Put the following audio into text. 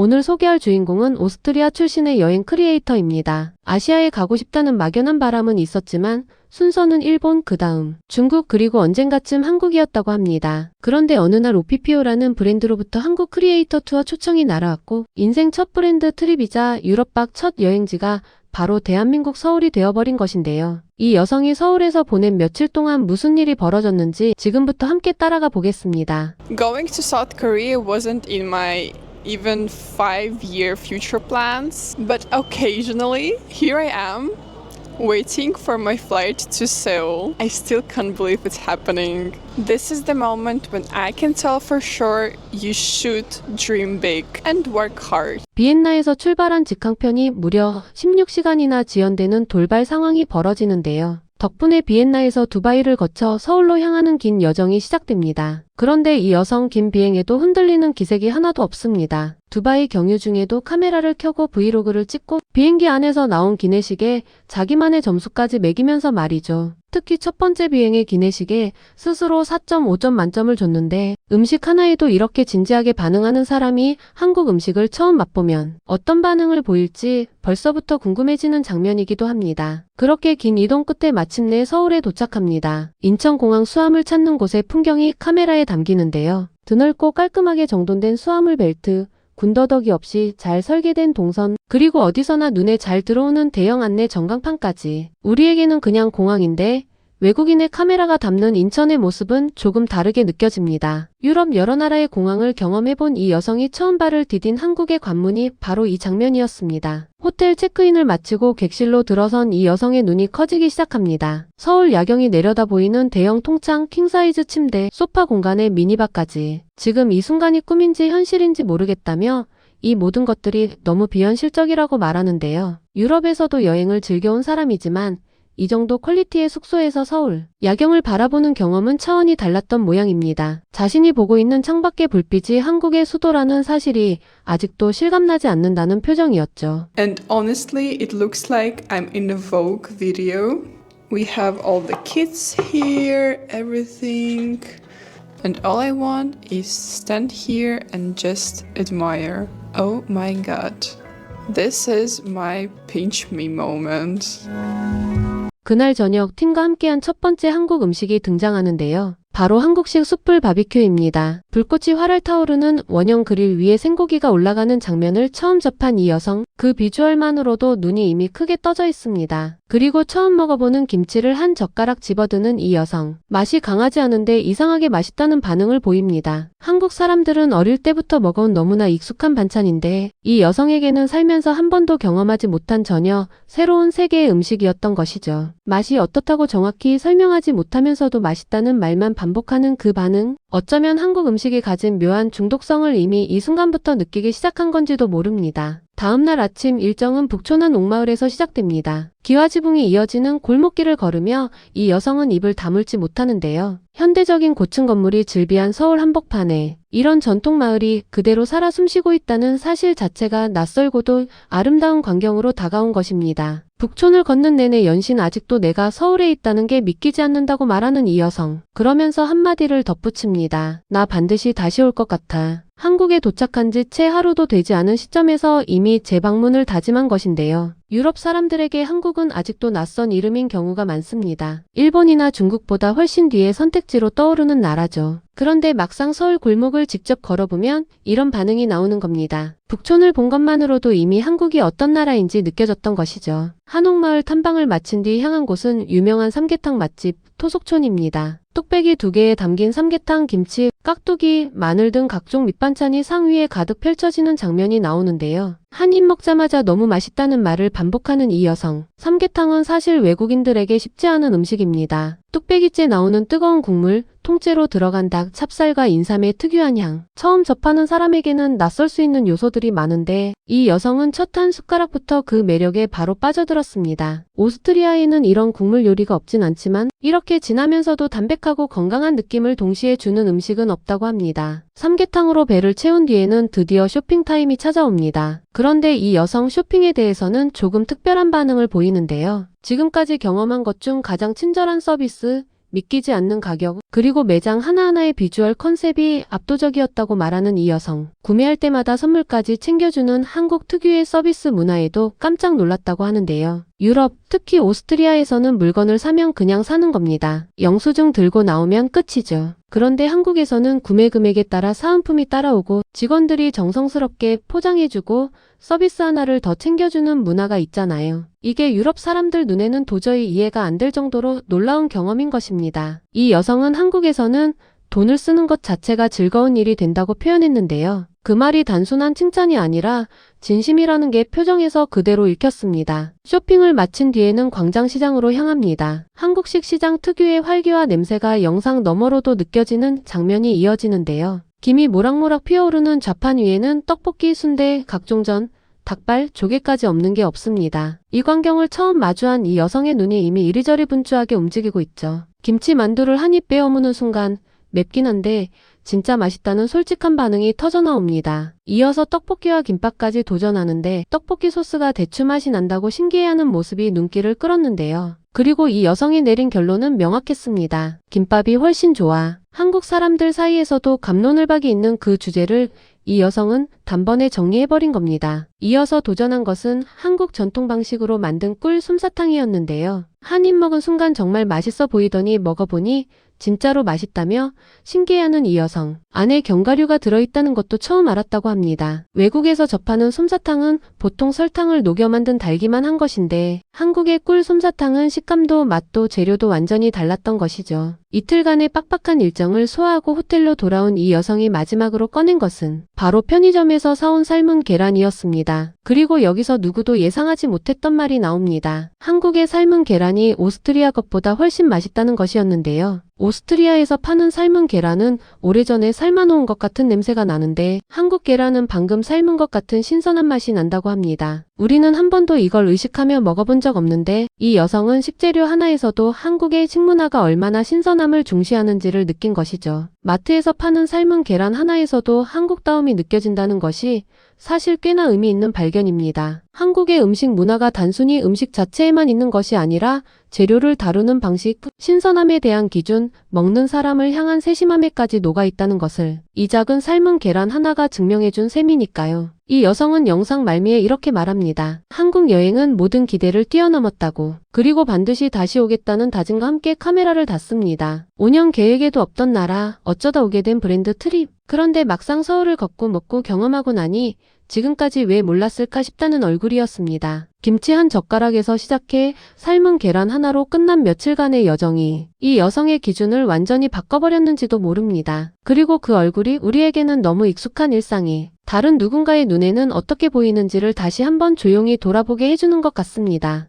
오늘 소개할 주인공은 오스트리아 출신의 여행 크리에이터입니다. 아시아에 가고 싶다는 막연한 바람은 있었지만 순서는 일본, 그 다음 중국, 그리고 언젠가쯤 한국이었다고 합니다. 그런데 어느 날 오피피오라는 브랜드로부터 한국 크리에이터 투어 초청이 날아왔고 인생 첫 브랜드 트립이자 유럽박 첫 여행지가 바로 대한민국 서울이 되어버린 것인데요. 이 여성이 서울에서 보낸 며칠 동안 무슨 일이 벌어졌는지 지금부터 함께 따라가 보겠습니다. Going to South Korea wasn't in my even 5-year future plans, but occasionally here I am waiting for my flight to Seoul. I still can't believe it's happening. This is the moment when I can tell for sure you should dream big and work hard. 비엔나에서 출발한 직항편이 무려 16시간이나 지연되는 돌발 상황이 벌어지는데요. 덕분에 비엔나에서 두바이를 거쳐 서울로 향하는 긴 여정이 시작됩니다. 그런데 이 여성 긴 비행에도 흔들리는 기색이 하나도 없습니다. 두바이 경유 중에도 카메라를 켜고 브이로그를 찍고 비행기 안에서 나온 기내식에 자기만의 점수까지 매기면서 말이죠. 특히 첫 번째 비행의 기내식에 스스로 4.5점 만점을 줬는데 음식 하나에도 이렇게 진지하게 반응하는 사람이 한국 음식을 처음 맛보면 어떤 반응을 보일지 벌써부터 궁금해지는 장면이기도 합니다. 그렇게 긴 이동 끝에 마침내 서울에 도착합니다. 인천공항 수화물 찾는 곳의 풍경이 카메라에 담기는데요. 드넓고 깔끔하게 정돈된 수화물 벨트, 군더더기 없이 잘 설계된 동선, 그리고 어디서나 눈에 잘 들어오는 대형 안내 전광판까지. 우리에게는 그냥 공항인데 외국인의 카메라가 담는 인천의 모습은 조금 다르게 느껴집니다. 유럽 여러 나라의 공항을 경험해본 이 여성이 처음 발을 디딘 한국의 관문이 바로 이 장면이었습니다. 호텔 체크인을 마치고 객실로 들어선 이 여성의 눈이 커지기 시작합니다. 서울 야경이 내려다 보이는 대형 통창 킹사이즈 침대, 소파 공간에 미니바까지. 지금 이 순간이 꿈인지 현실인지 모르겠다며 이 모든 것들이 너무 비현실적이라고 말하는데요. 유럽에서도 여행을 즐겨온 사람이지만 이 정도 퀄리티의 숙소에서 서울 야경을 바라보는 경험은 차원이 달랐던 모양입니다. 자신이 보고 있는 창밖의 불빛이 한국의 수도라는 사실이 아직도 실감나지 않는다는 표정이었죠. And honestly, it looks like I'm in a Vogue video. We have all the kids here, everything. And all I want is stand here and just admire. Oh my god. This is my pinch me moment. 그날 저녁 팀과 함께한 첫 번째 한국 음식이 등장하는데요. 바로 한국식 숯불 바비큐입니다. 불꽃이 활활 타오르는 원형 그릴 위에 생고기가 올라가는 장면을 처음 접한 이 여성, 그 비주얼만으로도 눈이 이미 크게 떠져 있습니다. 그리고 처음 먹어보는 김치를 한 젓가락 집어드는 이 여성. 맛이 강하지 않은데 이상하게 맛있다는 반응을 보입니다. 한국 사람들은 어릴 때부터 먹어온 너무나 익숙한 반찬인데 이 여성에게는 살면서 한 번도 경험하지 못한 전혀 새로운 세계의 음식이었던 것이죠. 맛이 어떻다고 정확히 설명하지 못하면서도 맛있다는 말만 반복하는 그 반응, 어쩌면 한국 음식이 가진 묘한 중독성을 이미 이 순간부터 느끼기 시작한 건지도 모릅니다. 다음날 아침 일정은 북촌한 옥마을에서 시작됩니다. 기와지붕이 이어지는 골목길을 걸으며 이 여성은 입을 다물지 못하는데요. 현대적인 고층 건물이 즐비한 서울 한복판에 이런 전통 마을이 그대로 살아 숨쉬고 있다는 사실 자체가 낯설고도 아름다운 광경으로 다가온 것입니다. 북촌을 걷는 내내 연신 아직도 내가 서울에 있다는 게 믿기지 않는다고 말하는 이 여성. 그러면서 한마디를 덧붙입니다. 나 반드시 다시 올 것 같아. 한국에 도착한 지 채 하루도 되지 않은 시점에서 이미 재방문을 다짐한 것인데요. 유럽 사람들에게 한국은 아직도 낯선 이름인 경우가 많습니다. 일본이나 중국보다 훨씬 뒤에 선택지로 떠오르는 나라죠. 그런데 막상 서울 골목을 직접 걸어보면 이런 반응이 나오는 겁니다. 북촌을 본 것만으로도 이미 한국이 어떤 나라인지 느껴졌던 것이죠. 한옥마을 탐방을 마친 뒤 향한 곳은 유명한 삼계탕 맛집 토속촌입니다. 뚝배기 2개에 담긴 삼계탕, 김치, 깍두기, 마늘 등 각종 밑반찬이 상위에 가득 펼쳐지는 장면이 나오는데요. 한 입 먹자마자 너무 맛있다는 말을 반복하는 이 여성. 삼계탕은 사실 외국인들에게 쉽지 않은 음식입니다. 뚝배기째 나오는 뜨거운 국물, 통째로 들어간 닭, 찹쌀과 인삼의 특유한 향. 처음 접하는 사람에게는 낯설 수 있는 요소들이 많은데 이 여성은 첫 한 숟가락부터 그 매력에 바로 빠져들었습니다. 오스트리아에는 이런 국물 요리가 없진 않지만 이렇게 진하면서도 담백하고 건강한 느낌을 동시에 주는 음식은 없다고 합니다. 삼계탕으로 배를 채운 뒤에는 드디어 쇼핑 타임이 찾아옵니다. 그런데 이 여성 쇼핑에 대해서는 조금 특별한 반응을 보이는데요. 지금까지 경험한 것 중 가장 친절한 서비스, 믿기지 않는 가격, 그리고 매장 하나하나의 비주얼 컨셉이 압도적이었다고 말하는 이 여성. 구매할 때마다 선물까지 챙겨주는 한국 특유의 서비스 문화에도 깜짝 놀랐다고 하는데요. 유럽, 특히 오스트리아에서는 물건을 사면 그냥 사는 겁니다. 영수증 들고 나오면 끝이죠. 그런데 한국에서는 구매 금액에 따라 사은품이 따라오고 직원들이 정성스럽게 포장해주고 서비스 하나를 더 챙겨주는 문화가 있잖아요. 이게 유럽 사람들 눈에는 도저히 이해가 안 될 정도로 놀라운 경험인 것입니다. 이 여성은 한국에서는 돈을 쓰는 것 자체가 즐거운 일이 된다고 표현했는데요. 그 말이 단순한 칭찬이 아니라 진심이라는 게 표정에서 그대로 읽혔습니다. 쇼핑을 마친 뒤에는 광장시장으로 향합니다. 한국식 시장 특유의 활기와 냄새가 영상 너머로도 느껴지는 장면이 이어지는데요. 김이 모락모락 피어오르는 좌판 위에는 떡볶이, 순대, 각종 전, 닭발, 조개까지 없는 게 없습니다. 이 광경을 처음 마주한 이 여성의 눈이 이미 이리저리 분주하게 움직이고 있죠. 김치 만두를 한 입 빼어무는 순간 맵긴 한데 진짜 맛있다는 솔직한 반응이 터져나옵니다. 이어서 떡볶이와 김밥까지 도전하는데 떡볶이 소스가 대추 맛이 난다고 신기해하는 모습이 눈길을 끌었는데요. 그리고 이 여성이 내린 결론은 명확했습니다. 김밥이 훨씬 좋아. 한국 사람들 사이에서도 갑론을박이 있는 그 주제를 이 여성은 단번에 정리해버린 겁니다. 이어서 도전한 것은 한국 전통 방식으로 만든 꿀 솜사탕이었는데요. 한 입 먹은 순간 정말 맛있어 보이더니 먹어보니 진짜로 맛있다며 신기해하는 이 여성. 안에 견과류가 들어있다는 것도 처음 알았다고 합니다. 외국에서 접하는 솜사탕은 보통 설탕을 녹여 만든 달기만 한 것인데 한국의 꿀 솜사탕은 식감도 맛도 재료도 완전히 달랐던 것이죠. 이틀간의 빡빡한 일정을 소화하고 호텔로 돌아온 이 여성이 마지막으로 꺼낸 것은 바로 편의점에서 사온 삶은 계란이었습니다. 그리고 여기서 누구도 예상하지 못했던 말이 나옵니다. 한국의 삶은 계란이 오스트리아 것보다 훨씬 맛있다는 것이었는데요. 오스트리아에서 파는 삶은 계란은 오래전에 삶아놓은 것 같은 냄새가 나는데 한국 계란은 방금 삶은 것 같은 신선한 맛이 난다고 합니다. 우리는 한 번도 이걸 의식하며 먹어본 적 없는데 이 여성은 식재료 하나에서도 한국의 식문화가 얼마나 신선함을 중시하는지를 느낀 것이죠. 마트에서 파는 삶은 계란 하나에서도 한국다움이 느껴진다는 것이 사실 꽤나 의미 있는 발견입니다. 한국의 음식 문화가 단순히 음식 자체에만 있는 것이 아니라 재료를 다루는 방식, 신선함에 대한 기준, 먹는 사람을 향한 세심함에까지 녹아있다는 것을 이 작은 삶은 계란 하나가 증명해준 셈이니까요. 이 여성은 영상 말미에 이렇게 말합니다. 한국 여행은 모든 기대를 뛰어넘었다고. 그리고 반드시 다시 오겠다는 다짐과 함께 카메라를 닫습니다. 5년 계획에도 없던 나라, 어쩌다 오게 된 브랜드 트립. 그런데 막상 서울을 걷고 먹고 경험하고 나니 지금까지 왜 몰랐을까 싶다는 얼굴이었습니다. 김치 한 젓가락에서 시작해 삶은 계란 하나로 끝난 며칠간의 여정이 이 여성의 기준을 완전히 바꿔버렸는지도 모릅니다. 그리고 그 얼굴이 우리에게는 너무 익숙한 일상이 다른 누군가의 눈에는 어떻게 보이는지를 다시 한번 조용히 돌아보게 해주는 것 같습니다.